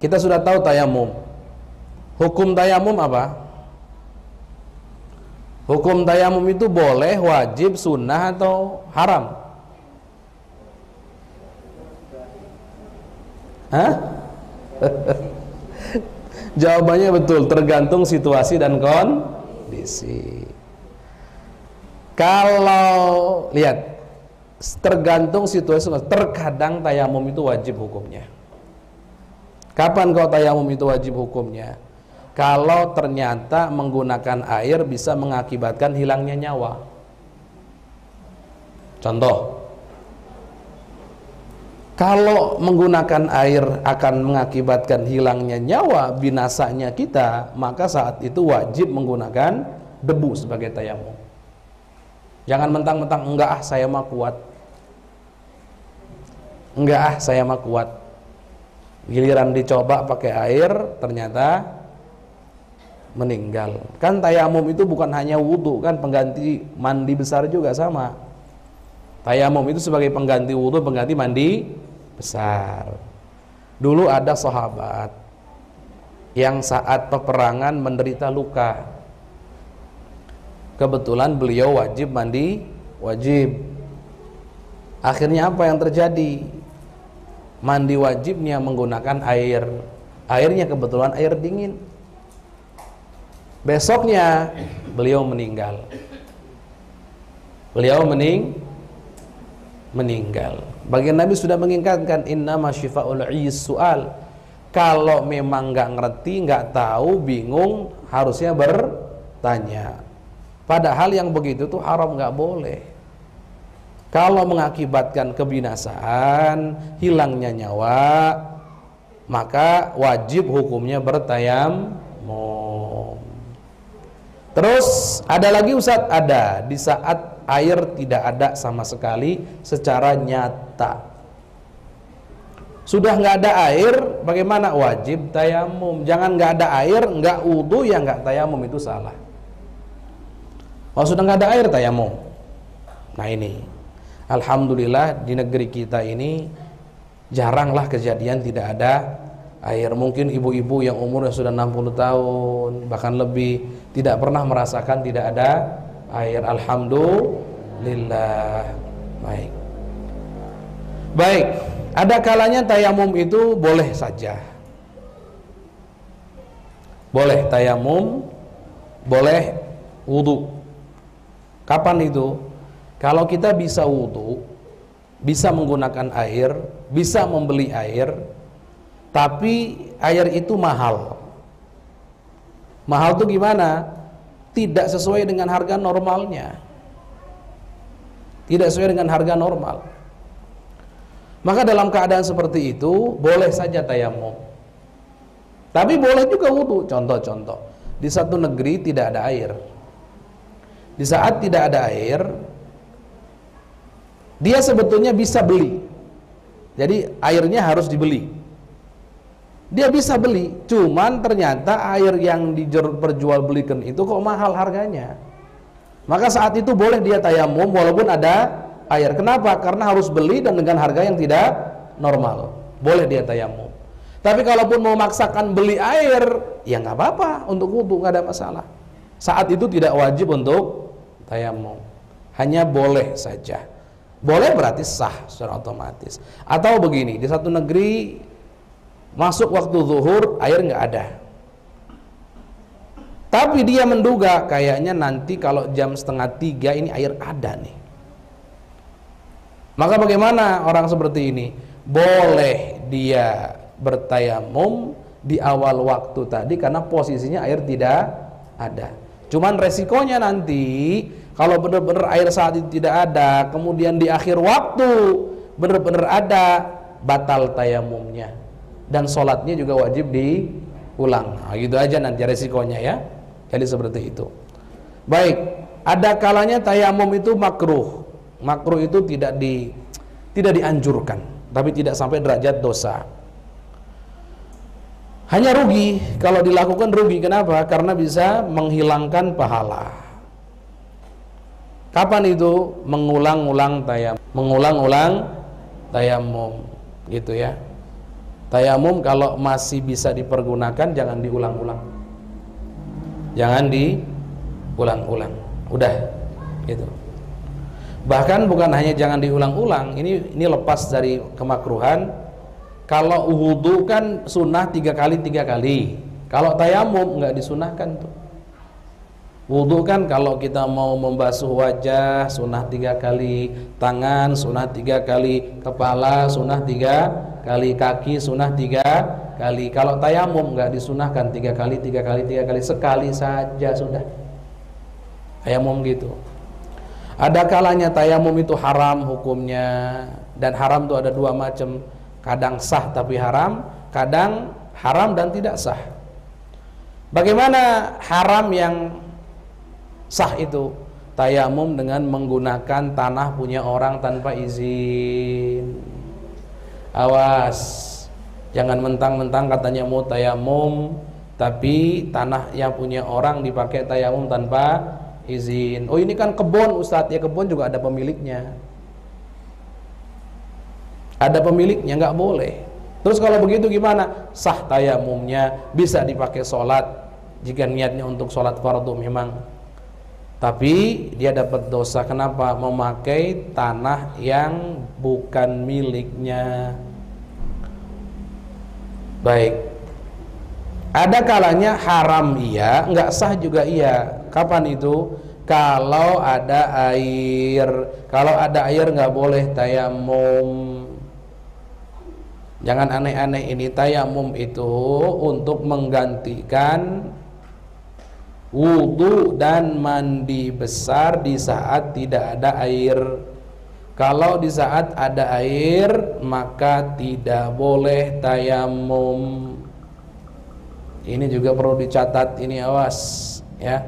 Kita sudah tahu tayamum. Hukum tayamum apa? Hukum tayamum itu boleh, wajib, sunnah, atau haram? Hah? Jawabannya betul, tergantung situasi dan kondisi. Kalau lihat, tergantung situasi, terkadang tayamum itu wajib hukumnya. Kapan kau tayamum itu wajib hukumnya? Kalau ternyata menggunakan air bisa mengakibatkan hilangnya nyawa. Contoh, kalau menggunakan air akan mengakibatkan hilangnya nyawa, binasanya kita, maka saat itu wajib menggunakan debu sebagai tayamum. Jangan mentang-mentang enggak saya mah kuat. Enggak saya mah kuat. Giliran dicoba pakai air ternyata meninggal. Kan tayamum itu bukan hanya wudhu, kan pengganti mandi besar juga sama. Tayamum itu sebagai pengganti wudhu, pengganti mandi besar. Dulu ada sahabat yang saat peperangan menderita luka. Kebetulan beliau wajib mandi wajib. Akhirnya apa yang terjadi? Mandi wajibnya menggunakan air. Airnya kebetulan air dingin. Besoknya beliau meninggal. Beliau meninggal. Bagian Nabi sudah mengingatkan, innama syifa'ul 'iyis su'al. Kalau memang nggak ngerti, nggak tahu, bingung, harusnya bertanya. Padahal yang begitu tuh haram, nggak boleh. Kalau mengakibatkan kebinasaan, hilangnya nyawa, maka wajib hukumnya bertayamum. Terus ada lagi Ustaz, ada di saat air tidak ada sama sekali secara nyata. Sudah nggak ada air, bagaimana? Wajib tayamum. Jangan nggak ada air, nggak wudu, ya nggak tayamum, itu salah. Kalau sudah nggak ada air, tayamum. Nah ini, alhamdulillah di negeri kita ini jaranglah kejadian tidak ada air. Mungkin ibu-ibu yang umurnya sudah 60 tahun bahkan lebih tidak pernah merasakan tidak ada air. Alhamdulillah. Baik, ada kalanya tayamum itu boleh saja. Boleh tayamum, boleh wudu. Kapan itu? Kalau kita bisa wudu, bisa menggunakan air, bisa membeli air, tapi air itu mahal. Mahal itu gimana? Tidak sesuai dengan harga normalnya. Tidak sesuai dengan harga normal. Maka dalam keadaan seperti itu boleh saja tayamum. Tapi boleh juga wudu. Contoh-contoh, di satu negeri tidak ada air. Di saat tidak ada air, dia sebetulnya bisa beli. Jadi airnya harus dibeli. Dia bisa beli, cuman ternyata air yang diperjualbelikan itu kok mahal harganya. Maka saat itu boleh dia tayamum walaupun ada air. Kenapa? Karena harus beli dan dengan harga yang tidak normal. Boleh dia tayamum. Tapi kalaupun mau maksakan beli air, ya nggak apa-apa, untuk wudu nggak ada masalah. Saat itu tidak wajib untuk tayamum, hanya boleh saja. Boleh berarti sah secara otomatis. Atau begini, di satu negeri masuk waktu zuhur air nggak ada, tapi dia menduga kayaknya nanti kalau jam 2:30 ini air ada nih. Maka bagaimana orang seperti ini? Boleh dia bertayamum di awal waktu tadi karena posisinya air tidak ada. Cuman resikonya nanti kalau benar-benar air saat itu tidak ada, kemudian di akhir waktu benar-benar ada, batal tayamumnya dan sholatnya juga wajib diulang. Nah, gitu aja nanti resikonya ya. Jadi seperti itu. Baik, ada kalanya tayamum itu makruh. Makruh itu tidak dianjurkan, tapi tidak sampai derajat dosa. Hanya rugi, kalau dilakukan rugi. Kenapa? Karena bisa menghilangkan pahala. Kapan itu? Mengulang-ulang tayamum, gitu ya. Tayamum kalau masih bisa dipergunakan jangan diulang-ulang. Jangan diulang-ulang. Udah gitu. Bahkan bukan hanya jangan diulang-ulang, ini lepas dari kemakruhan. Kalau wudu kan sunnah 3 kali 3 kali. Kalau tayamum nggak disunahkan tuh. Wudu kan kalau kita mau membasuh wajah sunnah 3 kali, tangan sunnah 3 kali, kepala sunnah 3 kali, kaki sunnah 3 kali. Kalau tayamum nggak disunahkan 3 kali 3 kali 3 kali, sekali saja sudah. Tayamum gitu. Ada kalanya tayamum itu haram hukumnya, dan haram itu ada 2 macam. Kadang sah tapi haram, kadang haram dan tidak sah. Bagaimana haram yang sah itu? Tayamum dengan menggunakan tanah punya orang tanpa izin. Awas, jangan mentang-mentang katanya mau tayamum, tapi tanah yang punya orang dipakai tayamum tanpa izin. Oh ini kan kebun Ustadz, ya kebun juga ada pemiliknya. Ada pemiliknya, nggak boleh. Terus kalau begitu gimana? Sah tayamumnya, bisa dipakai sholat jika niatnya untuk sholat fardu memang. Tapi dia dapat dosa. Kenapa? Memakai tanah yang bukan miliknya. Baik. Ada kalanya haram iya, nggak sah juga iya. Kapan itu? Kalau ada air. Kalau ada air nggak boleh tayamum. Jangan aneh-aneh ini. Tayamum itu untuk menggantikan wudu dan mandi besar di saat tidak ada air. Kalau di saat ada air maka tidak boleh tayamum. Ini juga perlu dicatat, ini awas ya.